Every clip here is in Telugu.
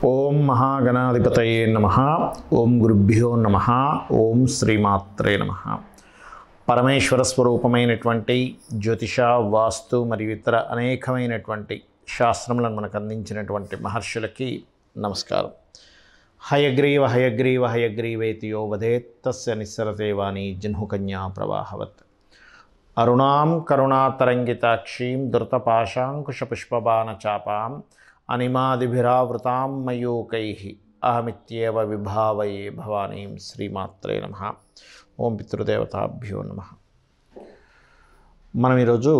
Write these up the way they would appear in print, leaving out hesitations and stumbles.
ఓం మహాగణాధిపతయే నమః. ఓం గురుభ్యో నమః. ఓం శ్రీమాత్రే నమః. పరమేశ్వర స్వరూపమైనటువంటి జ్యోతిష, వాస్తు మరియు ఇతర అనేకమైనటువంటి శాస్త్రములను మనకు అందించినటువంటి మహర్షులకి నమస్కారం. హయగ్రీవ హయగ్రీవ హయగ్రీవేతి యో వదేత్ తస్య నిస్సరతే వాణి జహ్నుకన్యా ప్రవాహవత్. అరుణాం కరుణాతరంగితాక్షీం ధృతపాశాంకుశపుష్పబాణచాపాం అనిమాదిభిరావృతాం మయూకైః అహమిత్యేవ విభావయే భవానీం. శ్రీమాత్రే నమః. ఓం పితృదేవతాభ్యో నమః. మనం ఈరోజు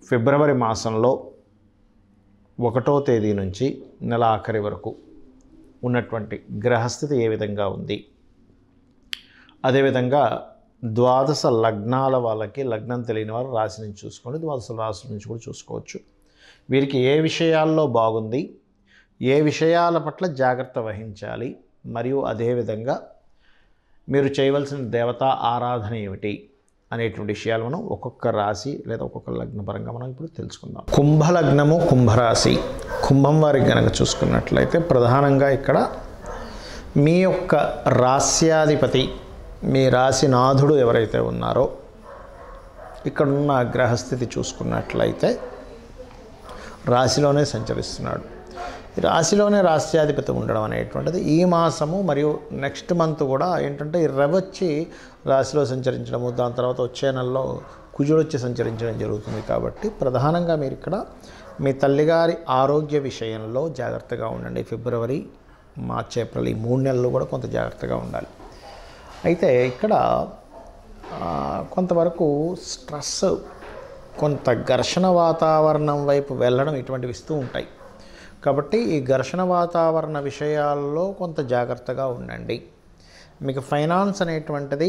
ఫిబ్రవరి మాసంలో 1వ తేదీ నుంచి నెల ఆఖరి వరకు ఉన్నటువంటి గ్రహస్థితి ఏ విధంగా ఉంది, అదేవిధంగా ద్వాదశ లగ్నాల వాళ్ళకి లగ్నం తెలియని వారు రాశి నుంచి చూసుకోండి, ద్వాదశ రాశి నుంచి కూడా చూసుకోవచ్చు. వీరికి ఏ విషయాల్లో బాగుంది, ఏ విషయాల పట్ల జాగ్రత్త వహించాలి, మరియు అదేవిధంగా మీరు చేయవలసిన దేవతా ఆరాధన ఏమిటి అనేటువంటి విషయాలు మనం ఒక్కొక్క రాశి లేదా ఒక్కొక్క లగ్న పరంగా మనం ఇప్పుడు తెలుసుకుందాం. కుంభలగ్నము, కుంభరాశి, కుంభం వారికి కనుక చూసుకున్నట్లయితే ప్రధానంగా ఇక్కడ మీ యొక్క రాశ్యాధిపతి, మీ రాశినాథుడు ఎవరైతే ఉన్నారో ఇక్కడున్న గ్రహస్థితి చూసుకున్నట్లయితే రాశిలోనే సంచరిస్తున్నాడు. ఈ రాశిలోనే రాశ్యాధిపతి ఉండడం అనేటువంటిది ఈ మాసము మరియు నెక్స్ట్ మంత్ కూడా ఏంటంటే ఈ రవి వచ్చి రాశిలో సంచరించడము, దాని తర్వాత వచ్చే నెలలో కుజుడు వచ్చి సంచరించడం జరుగుతుంది. కాబట్టి ప్రధానంగా మీరు ఇక్కడ మీ తల్లిగారి ఆరోగ్య విషయంలో జాగ్రత్తగా ఉండండి. ఫిబ్రవరి, మార్చి, ఏప్రిల్ ఈ 3 నెలలు కూడా కొంత జాగ్రత్తగా ఉండాలి. అయితే ఇక్కడ కొంతవరకు స్ట్రెస్, కొంత ఘర్షణ వాతావరణం వైపు వెళ్ళడం ఇటువంటివి ఇస్తూ ఉంటాయి. కాబట్టి ఈ ఘర్షణ వాతావరణ విషయాల్లో కొంత జాగ్రత్తగా ఉండండి. మీకు ఫైనాన్స్ అనేటువంటిది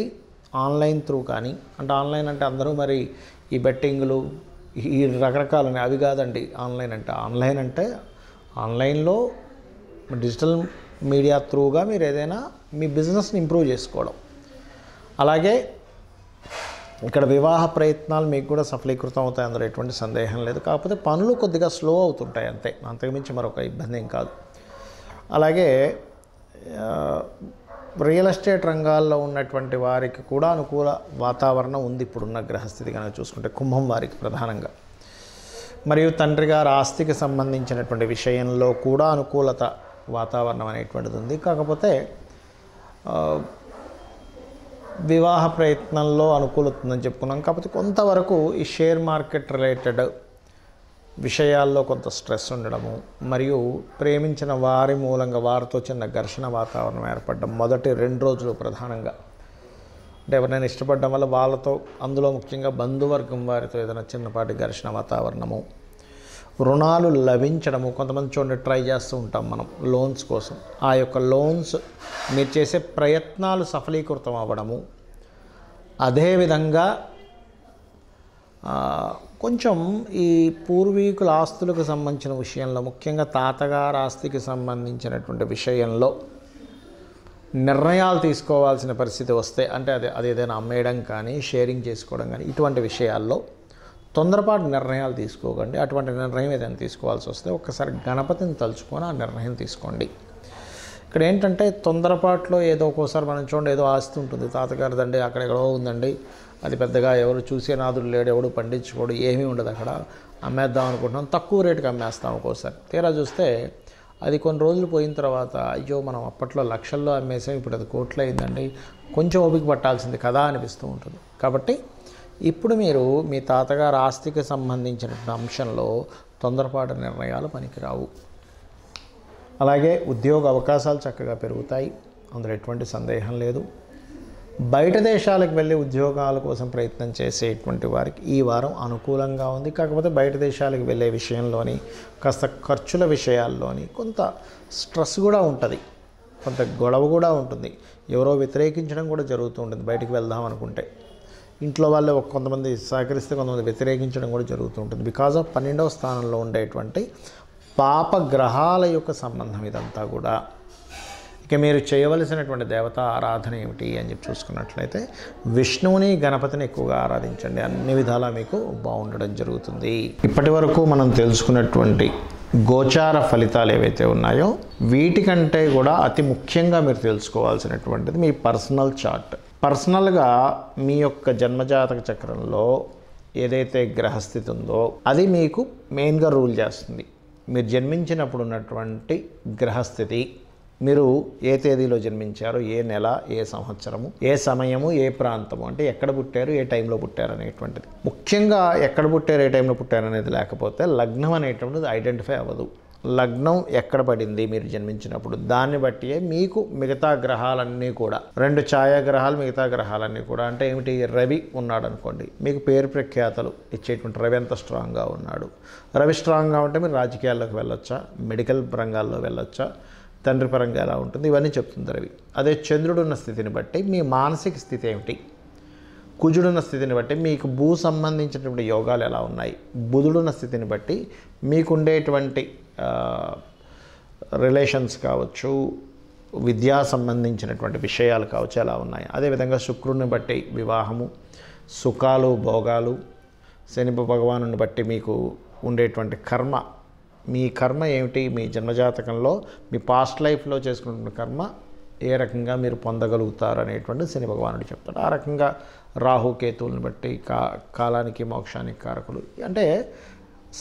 ఆన్లైన్ త్రూ కానీ, అంటే ఆన్లైన్ అంటే అందరూ మరి ఈ బెట్టింగ్లు ఈ రకరకాలని అవి కాదండి. ఆన్లైన్ అంటే ఆన్లైన్లో డిజిటల్ మీడియా త్రూగా మీరు ఏదైనా మీ బిజినెస్ని ఇంప్రూవ్ చేసుకోవడం. అలాగే ఇక్కడ వివాహ ప్రయత్నాలు మీకు కూడా సఫలీకృతం అవుతాయి, అందులో ఎటువంటి సందేహం లేదు. కాకపోతే పనులు కొద్దిగా స్లో అవుతుంటాయి, అంతే, అంతకుమించి మరొక ఇబ్బంది ఏం కాదు. అలాగే రియల్ ఎస్టేట్ రంగాల్లో ఉన్నటువంటి వారికి కూడా అనుకూల వాతావరణం ఉంది ఇప్పుడున్న గ్రహస్థితి కనుక చూసుకుంటే, కుంభం వారికి ప్రధానంగా. మరియు తండ్రి గారి ఆస్తికి సంబంధించినటువంటి విషయంలో కూడా అనుకూలత వాతావరణం అనేటువంటిది ఉంది. కాకపోతే వివాహ ప్రయత్నంలో అనుకూలత ఉందని చెప్పుకున్నాం. కాకపోతే కొంతవరకు ఈ షేర్ మార్కెట్ రిలేటెడ్ విషయాల్లో కొంత స్ట్రెస్ ఉండడము, మరియు ప్రేమించిన వారి మూలంగా వారితో చిన్న ఘర్షణ వాతావరణం ఏర్పడడం మొదటి 2 రోజులు ప్రధానంగా. అంటే ఎవరైనా ఇష్టపడడం వల్ల వాళ్ళతో, అందులో ముఖ్యంగా బంధువర్గం వారితో ఏదైనా చిన్నపాటి ఘర్షణ వాతావరణము, రుణాలు లభించడము. కొంతమంది చూడండి ట్రై చేస్తూ ఉంటాం మనం లోన్స్ కోసం, ఆ యొక్క లోన్స్ మీరు చేసే ప్రయత్నాలు సఫలీకృతం అవ్వడము. అదేవిధంగా కొంచెం ఈ పూర్వీకుల ఆస్తులకు సంబంధించిన విషయంలో, ముఖ్యంగా తాతగారి ఆస్తికి సంబంధించినటువంటి విషయంలో నిర్ణయాలు తీసుకోవాల్సిన పరిస్థితి వస్తే, అంటే అది ఏదైనా అమ్మేయడం కానీ షేరింగ్ చేసుకోవడం కానీ ఇటువంటి విషయాల్లో తొందరపాటు నిర్ణయాలు తీసుకోకండి. అటువంటి నిర్ణయం ఏదైనా తీసుకోవాల్సి వస్తే ఒక్కసారి గణపతిని తలుచుకొని ఆ నిర్ణయం తీసుకోండి. ఇక్కడ ఏంటంటే తొందరపాటులో ఏదో ఒక్కోసారి మనం చూడండి, ఏదో ఆస్తి ఉంటుంది తాతగారిదండి, అక్కడెక్కడో ఉందండి, అది పెద్దగా ఎవరు చూసే నాదుడు లేడు, ఎవడు పండించుకోడు, ఏమీ ఉండదు, అక్కడ అమ్మేద్దాం అనుకుంటున్నాం, తక్కువ రేటుకి అమ్మేస్తాం. ఒక్కోసారి తీరా చూస్తే అది కొన్ని రోజులు పోయిన తర్వాత అయ్యో మనం అప్పట్లో లక్షల్లో అమ్మేసాం, ఇప్పుడు అది కోట్లు అయిందండి, కొంచెం ఓపిక పట్టాల్సింది కదా అనిపిస్తూ ఉంటుంది. కాబట్టి ఇప్పుడు మీరు మీ తాతగారు ఆస్తికి సంబంధించినటువంటి అంశంలో తొందరపాటు నిర్ణయాలు పనికిరావు. అలాగే ఉద్యోగ అవకాశాలు చక్కగా పెరుగుతాయి, అందులో ఎటువంటి సందేహం లేదు. బయట దేశాలకు వెళ్ళి ఉద్యోగాల కోసం ప్రయత్నం చేసేటువంటి వారికి ఈ వారం అనుకూలంగా ఉంది. కాకపోతే బయట దేశాలకు వెళ్ళే విషయంలోని కాస్త ఖర్చుల విషయాల్లోని కొంత స్ట్రెస్ కూడా ఉంటుంది, కొంత గొడవ కూడా ఉంటుంది, ఎవరో వ్యతిరేకించడం కూడా జరుగుతూ ఉంటుంది. బయటికి వెళ్దాం అనుకుంటే ఇంట్లో వాళ్ళు కొంతమంది సహకరిస్తే కొంతమంది వ్యతిరేకించడం కూడా జరుగుతూ ఉంటుంది. బికాజ్ ఆఫ్ 12వ స్థానంలో ఉండేటువంటి పాపగ్రహాల యొక్క సంబంధం ఇదంతా కూడా. ఇక మీరు చేయవలసినటువంటి దేవతా ఆరాధన ఏమిటి అని చెప్పి చూసుకున్నట్లయితే విష్ణువుని, గణపతిని ఎక్కువగా ఆరాధించండి. అన్ని విధాలా మీకు బాగుండడం జరుగుతుంది. ఇప్పటి వరకు మనం తెలుసుకున్నటువంటి గోచార ఫలితాలు ఏవైతే ఉన్నాయో వీటికంటే కూడా అతి ముఖ్యంగా మీరు తెలుసుకోవాల్సినటువంటిది మీ పర్సనల్ చార్ట్. పర్సనల్గా మీ యొక్క జన్మజాతక చక్రంలో ఏదైతే గ్రహస్థితి ఉందో అది మీకు మెయిన్గా రూల్ చేస్తుంది. మీరు జన్మించినప్పుడు ఉన్నటువంటి గ్రహస్థితి, మీరు ఏ తేదీలో జన్మించారు, ఏ నెల, ఏ సంవత్సరము, ఏ సమయము, ఏ ప్రాంతము, అంటే ఎక్కడ పుట్టారు, ఏ టైంలో పుట్టారు అనేటువంటిది. ముఖ్యంగా ఎక్కడ పుట్టారు, ఏ టైంలో పుట్టారు అనేది లేకపోతే లగ్నం అనేటువంటిది ఐడెంటిఫై అవ్వదు. లగ్నం ఎక్కడ పడింది మీరు జన్మించినప్పుడు, దాన్ని బట్టి మీకు మిగతా గ్రహాలన్నీ కూడా, 2 ఛాయాగ్రహాలు మిగతా గ్రహాలన్నీ కూడా, అంటే ఏమిటి, రవి ఉన్నాడు అనుకోండి, మీకు పేరు ప్రఖ్యాతలు ఇచ్చేటువంటి రవి ఎంత స్ట్రాంగ్గా ఉన్నాడు. రవి స్ట్రాంగ్గా ఉంటే మీరు రాజకీయాల్లోకి వెళ్ళొచ్చా, మెడికల్ రంగాల్లో వెళ్ళొచ్చా, తండ్రి పరంగా ఎలా ఉంటుంది, ఇవన్నీ చెప్తుంది రవి. అదే చంద్రుడున్న స్థితిని బట్టి మీ మానసిక స్థితి ఏమిటి, కుజుడున్న స్థితిని బట్టి మీకు భూ సంబంధించినటువంటి యోగాలు ఎలా ఉన్నాయి, బుధుడున్న స్థితిని బట్టి మీకు ఉండేటువంటి రిలేషన్స్ కావచ్చు, విద్యా సంబంధించినటువంటి విషయాలు కావచ్చు ఎలా ఉన్నాయి. అదేవిధంగా శుక్రుడిని బట్టి వివాహము, సుఖాలు, భోగాలు, శని భగవానుని బట్టి మీకు ఉండేటువంటి కర్మ, మీ కర్మ ఏమిటి, మీ జన్మజాతకంలో మీ పాస్ట్ లైఫ్లో చేసుకున్న కర్మ ఏ రకంగా మీరు పొందగలుగుతారు అనేటువంటి శని భగవానుడు చెప్తాడు. ఆ రకంగా రాహుకేతువులను బట్టి కాలానికి మోక్షానికి కారకులు. అంటే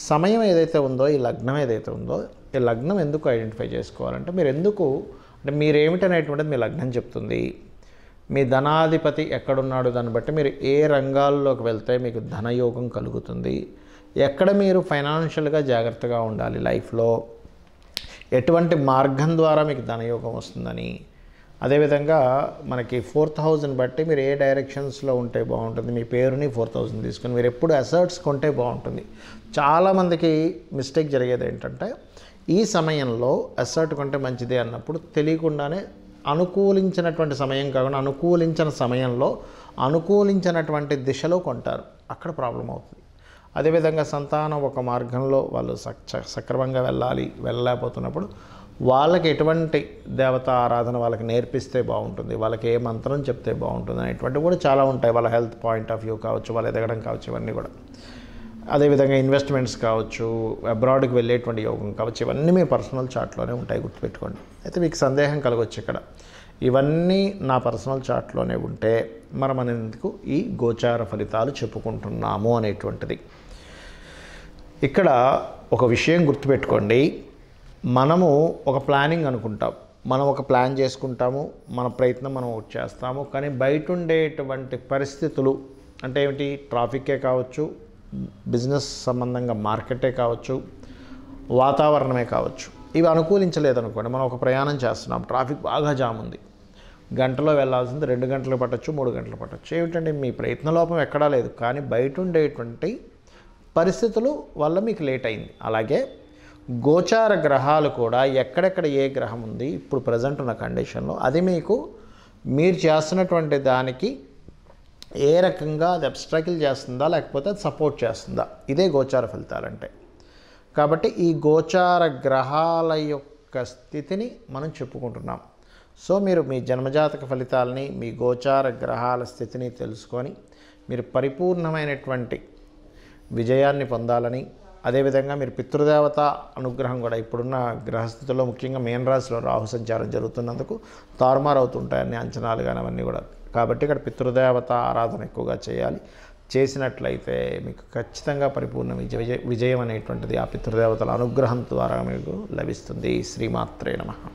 సమయం ఏదైతే ఉందో, ఈ లగ్నం ఏదైతే ఉందో, ఈ లగ్నం ఎందుకు ఐడెంటిఫై చేసుకోవాలంటే మీరు ఎందుకు, అంటే మీరేమిటనేటువంటిది మీ లగ్నం చెప్తుంది. మీ ధనాధిపతి ఎక్కడున్నాడు దాన్ని బట్టి మీరు ఏ రంగాల్లోకి వెళ్తే మీకు ధనయోగం కలుగుతుంది, ఎక్కడ మీరు ఫైనాన్షియల్గా జాగ్రత్తగా ఉండాలి, లైఫ్లో ఎటువంటి మార్గం ద్వారా మీకు ధనయోగం వస్తుందని. అదేవిధంగా మనకి 4th హౌస్ని బట్టి మీరు ఏ డైరెక్షన్స్లో ఉంటే బాగుంటుంది, మీ పేరుని 4th హౌస్ని తీసుకొని మీరు ఎప్పుడు అసర్ట్స్ కొంటే బాగుంటుంది. చాలామందికి మిస్టేక్ జరిగేది ఏంటంటే ఈ సమయంలో అసర్ట్ కొంటే మంచిదే అన్నప్పుడు తెలియకుండానే అనుకూలించినటువంటి సమయం కాకుండా అనుకూలించిన సమయంలో అనుకూలించినటువంటి దిశలో కొంటారు, అక్కడ ప్రాబ్లం అవుతుంది. అదేవిధంగా సంతానం ఒక మార్గంలో వాళ్ళు సక్రమంగా వెళ్ళలేకపోతున్నప్పుడు వాళ్ళకి ఎటువంటి దేవత ఆరాధన వాళ్ళకి నేర్పిస్తే బాగుంటుంది, వాళ్ళకి ఏ మంత్రం చెప్తే బాగుంటుంది అనేటువంటి కూడా చాలా ఉంటాయి. వాళ్ళ హెల్త్ పాయింట్ ఆఫ్ వ్యూ కావచ్చు, వాళ్ళు ఎదగడం కావచ్చు, ఇవన్నీ కూడా. అదేవిధంగా ఇన్వెస్ట్మెంట్స్ కావచ్చు, అబ్రాడ్కి వెళ్ళేటువంటి యోగం కావచ్చు, ఇవన్నీ మీ పర్సనల్ చార్ట్లోనే ఉంటాయి, గుర్తుపెట్టుకోండి. అయితే మీకు సందేహం కలగవచ్చు ఇక్కడ, ఇవన్నీ నా పర్సనల్ చార్ట్లోనే ఉంటే మనం అనేందుకు ఈ గోచార ఫలితాలు చెప్పుకుంటున్నాము అనేటువంటిది. ఇక్కడ ఒక విషయం గుర్తుపెట్టుకోండి, మనము ఒక ప్లానింగ్ అనుకుంటాం, మనం ఒక ప్లాన్ చేసుకుంటాము, మన ప్రయత్నం మనం ఒకటి చేస్తాము, కానీ బయట ఉండేటువంటి పరిస్థితులు అంటే ఏమిటి, ట్రాఫిక్కే కావచ్చు, బిజినెస్ సంబంధంగా మార్కెటే కావచ్చు, వాతావరణమే కావచ్చు, ఇవి అనుకూలించలేదనుకోండి. మనం ఒక ప్రయాణం చేస్తున్నాం, ట్రాఫిక్ బాగా జామ్ ఉంది, గంటలో వెళ్ళాల్సింది 2 గంటలు పట్టచ్చు, 3 గంటలు పట్టచ్చు. ఏమిటంటే మీ ప్రయత్న లోపం ఎక్కడా లేదు, కానీ బయట ఉండేటువంటి పరిస్థితులు వల్ల మీకు లేట్ అయింది. అలాగే గోచార గ్రహాలు కూడా ఎక్కడెక్కడ ఏ గ్రహం ఉంది ఇప్పుడు ప్రజెంట్ ఉన్న కండిషన్లో, అది మీకు మీరు చేస్తున్నటువంటి దానికి ఏ రకంగా అది అబ్స్ట్రకిల్ చేస్తుందా లేకపోతే అది సపోర్ట్ చేస్తుందా, ఇదే గోచార ఫలితాలంటే. కాబట్టి ఈ గోచార గ్రహాల యొక్క స్థితిని మనం చెప్పుకుంటున్నాం. సో మీరు మీ జన్మజాతక ఫలితాలని, మీ గోచార గ్రహాల స్థితిని తెలుసుకొని మీరు పరిపూర్ణమైనటువంటి విజయాన్ని పొందాలని, అదేవిధంగా మీరు పితృదేవత అనుగ్రహం కూడా ఇప్పుడున్న గ్రహస్థితుల్లో ముఖ్యంగా మీనరాశిలో రాహు సంచారం జరుగుతున్నందుకు తారుమారు అవుతుంటాయని అంచనాలు కానీ అవన్నీ కూడా. కాబట్టి ఇక్కడ పితృదేవత ఆరాధన ఎక్కువగా చేయాలి. చేసినట్లయితే మీకు ఖచ్చితంగా పరిపూర్ణ విజయం అనేటువంటిది ఆ పితృదేవతల అనుగ్రహం ద్వారా మీకు లభిస్తుంది. శ్రీమాత్రే నమః.